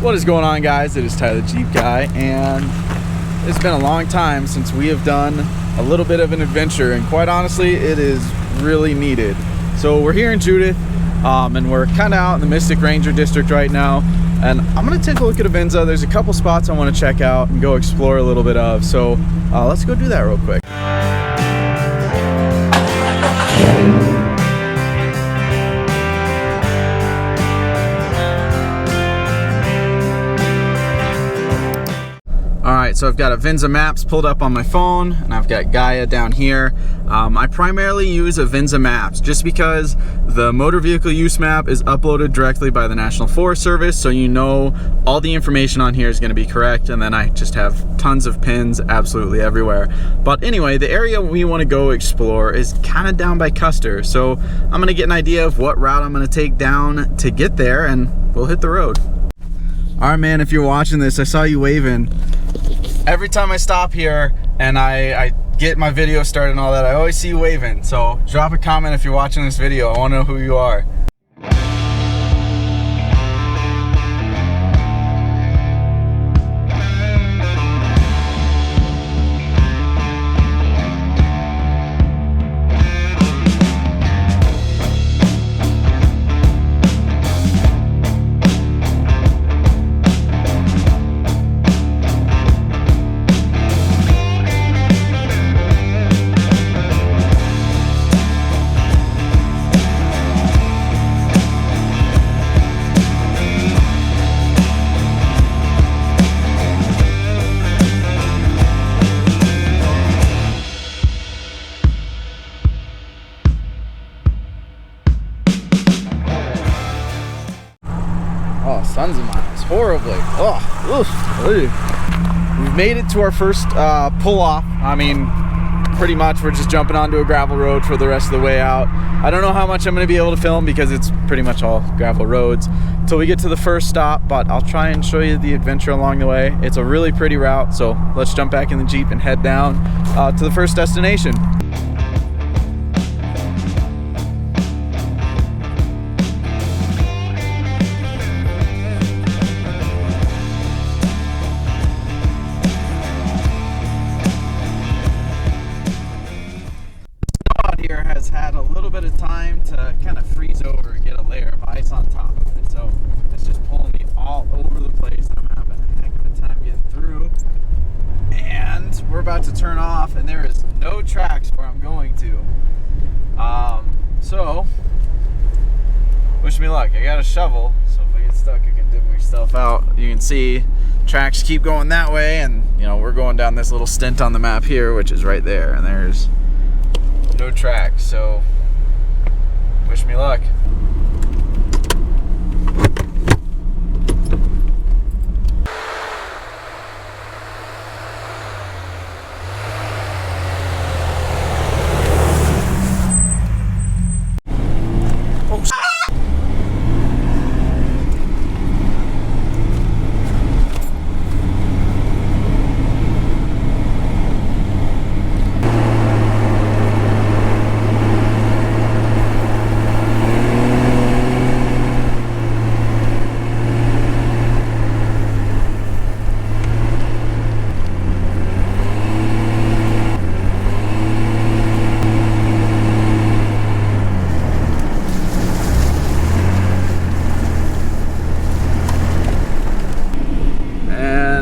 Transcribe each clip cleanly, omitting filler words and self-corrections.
What is going on, guys? It is Tyler Jeep Guy, and it's been a long time since we have done a little bit of an adventure, and quite honestly, it is really needed. So we're here in Judith, and we're kind of out in the Mystic Ranger District right now, and I'm going to take a look at Avinza. There's a couple spots I want to check out and go explore a little bit of, so let's go do that real quick. Alright, so I've got Avinza Maps pulled up on my phone, and I've got Gaia down here. I primarily use Avinza Maps just because the motor vehicle use map is uploaded directly by the National Forest Service, so you know all the information on here is going to be correct, and then I just have tons of pins absolutely everywhere. But anyway, the area we want to go explore is kind of down by Custer, so I'm going to get an idea of what route I'm going to take down to get there, and we'll hit the road. Alright, man, if you're watching this, I saw you waving. Every time I stop here and I get my video started and all that, I always see you waving. So drop a comment if you're watching this video. I want to know who you are. Oh, sons of miles, horribly. Oh, oof. We've made it to our first pull off. I mean, pretty much we're just jumping onto a gravel road for the rest of the way out. I don't know how much I'm going to be able to film because it's pretty much all gravel roads until we get to the first stop, but I'll try and show you the adventure along the way. It's a really pretty route, so let's jump back in the Jeep and head down to the first destination. Here has had a little bit of time to kind of freeze over and get a layer of ice on top of it, so it's just pulling me all over the place. I'm having a heck of a time getting through, and we're about to turn off, and there is no tracks where I'm going to. So wish me luck. I got a shovel, so if I get stuck I can dig myself out. You can see tracks keep going that way, and you know, we're going down this little stint on the map here, which is right there, and there's no tracks, so wish me luck.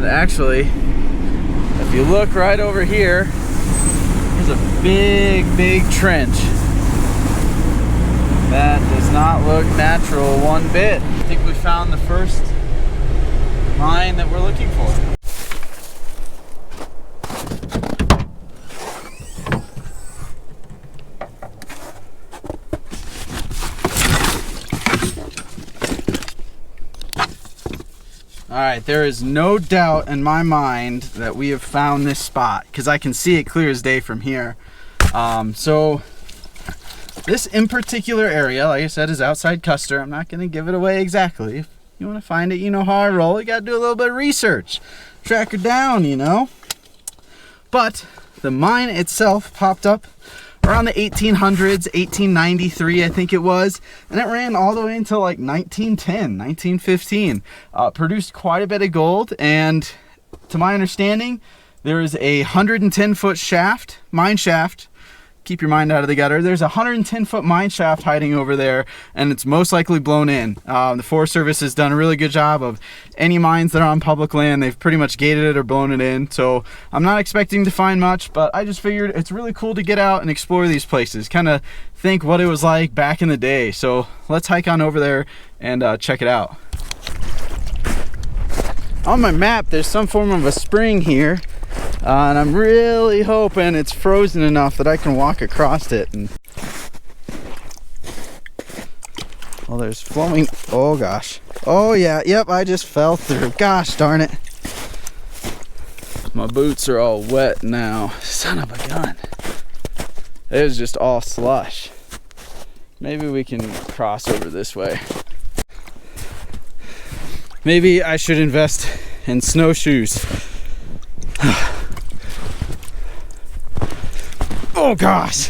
Actually, if you look right over here, there's a big trench. That does not look natural one bit. I think we found the first mine that we're looking for. Alright, there is no doubt in my mind that we have found this spot because I can see it clear as day from here. So this in particular area, like I said, is outside Custer. I'm not going to give it away exactly. If you want to find it, you know how I roll. You got to do a little bit of research. Track her down, you know. But the mine itself popped up around the 1800s, 1893 I think it was, and it ran all the way until like 1910, 1915. Produced quite a bit of gold, and to my understanding, there is a 110-foot shaft, mine shaft. Keep your mind out of the gutter. There's a 110-foot mine shaft hiding over there, and it's most likely blown in. The Forest Service has done a really good job of any mines that are on public land. They've pretty much gated it or blown it in. So I'm not expecting to find much, but I just figured it's really cool to get out and explore these places, kind of think what it was like back in the day. So let's hike on over there and check it out. On my map, there's some form of a spring here. And I'm really hoping it's frozen enough that I can walk across it. And well, there's flowing. Oh gosh. Oh yeah. Yep. I just fell through. Gosh darn it. My boots are all wet now. Son of a gun. It was just all slush. Maybe we can cross over this way. Maybe I should invest in snowshoes. Oh gosh,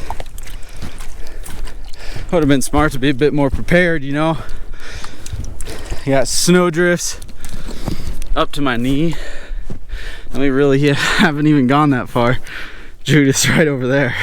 would have been smart to be a bit more prepared, you know. You got snow drifts up to my knee, and we really haven't even gone that far. Judith's right over there.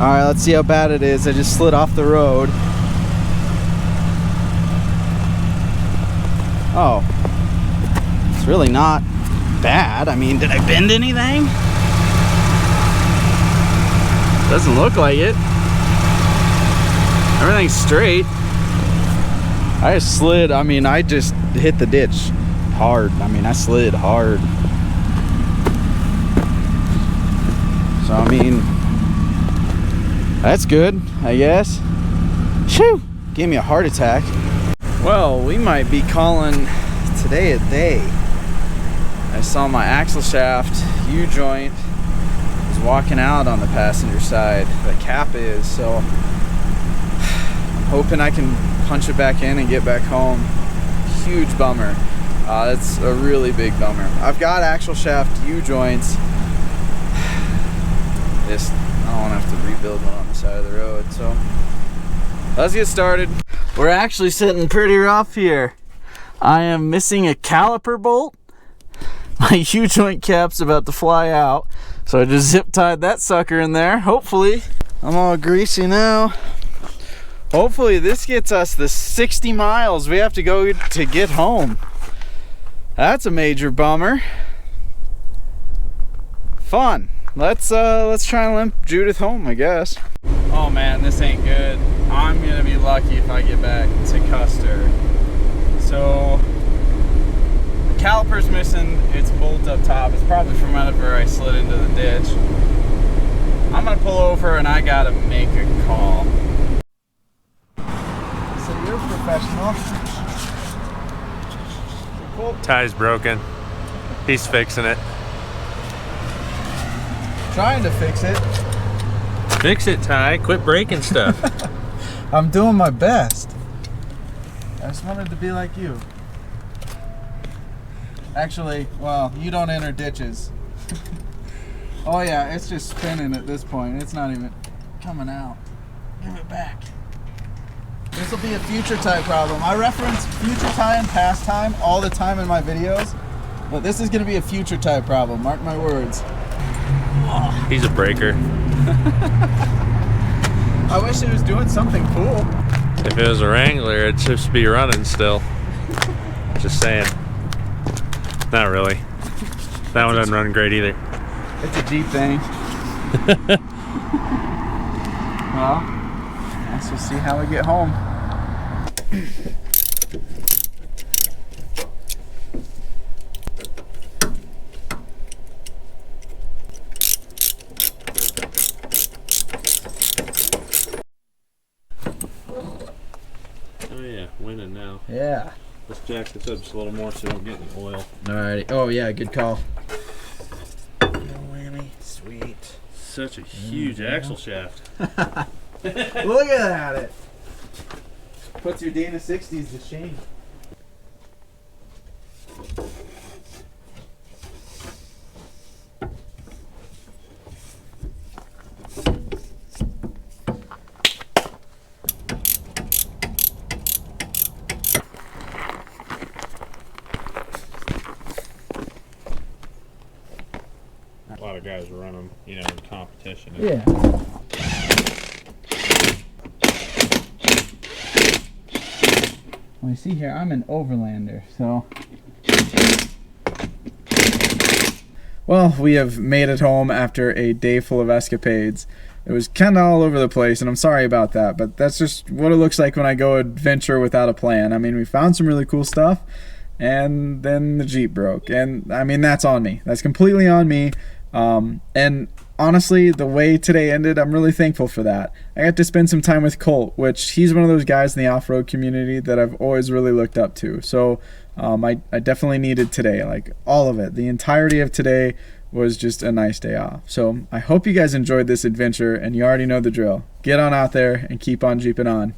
All right, let's see how bad it is. I just slid off the road. Oh, it's really not bad. I mean, did I bend anything? Doesn't look like it. Everything's straight. I just slid. I mean, I just hit the ditch hard. I mean, I slid hard. So, I mean, that's good, I guess. Shoo! Gave me a heart attack. Well, we might be calling today a day. I saw my axle shaft U-joint was walking out on the passenger side. The cap is, so I'm hoping I can punch it back in and get back home. Huge bummer. That's a really big bummer. I've got axle shaft U-joints. I don't want to have to rebuild one on the side of the road, so let's get started. We're actually sitting pretty rough here. I am missing a caliper bolt. My U-joint cap's about to fly out, so I just zip tied that sucker in there. Hopefully, I'm all greasy now. Hopefully this gets us the 60 miles we have to go to get home. That's a major bummer. Fun. Let's try and limp Judith home, I guess. Oh man, this ain't good. I'm gonna be lucky if I get back to Custer. So the caliper's missing its bolt up top. It's probably from whenever I slid into the ditch. I'm gonna pull over and I gotta make a call. professional. Cool. Tie's broken. He's fixing it. Trying to fix it. Fix it, Ty. Quit breaking stuff. I'm doing my best. I just wanted to be like you. Actually, well, you don't enter ditches. Oh yeah, it's just spinning at this point. It's not even coming out. Give it back. This will be a future Ty problem. I reference future Ty and past time all the time in my videos, but this is going to be a future Ty problem. Mark my words. He's a breaker. I wish it was doing something cool. If it was a Wrangler, it'd just be running still. Just saying. Not really. That one doesn't run great either. It's a Jeep thing. Well, I guess we'll see how we get home. Oh yeah, winning now. Yeah. Let's jack this up just a little more so we don't get any oil. Alrighty. Oh yeah, good call. No whammy. Sweet. Such a huge axle shaft. Look at it. Puts your Dana 60s to shame. A lot of guys run them, you know, in competition. Yeah. Well, you see here, I'm an overlander, so. Well, we have made it home after a day full of escapades. It was kind of all over the place, and I'm sorry about that, but that's just what it looks like when I go adventure without a plan. I mean, we found some really cool stuff, and then the Jeep broke. And, I mean, that's on me. That's completely on me. And honestly, the way today ended, I'm really thankful for that. I got to spend some time with Colt, which he's one of those guys in the off-road community that I've always really looked up to. So I definitely needed today, like all of it. The entirety of today was just a nice day off. So I hope you guys enjoyed this adventure, and you already know the drill. Get on out there and keep on Jeeping on.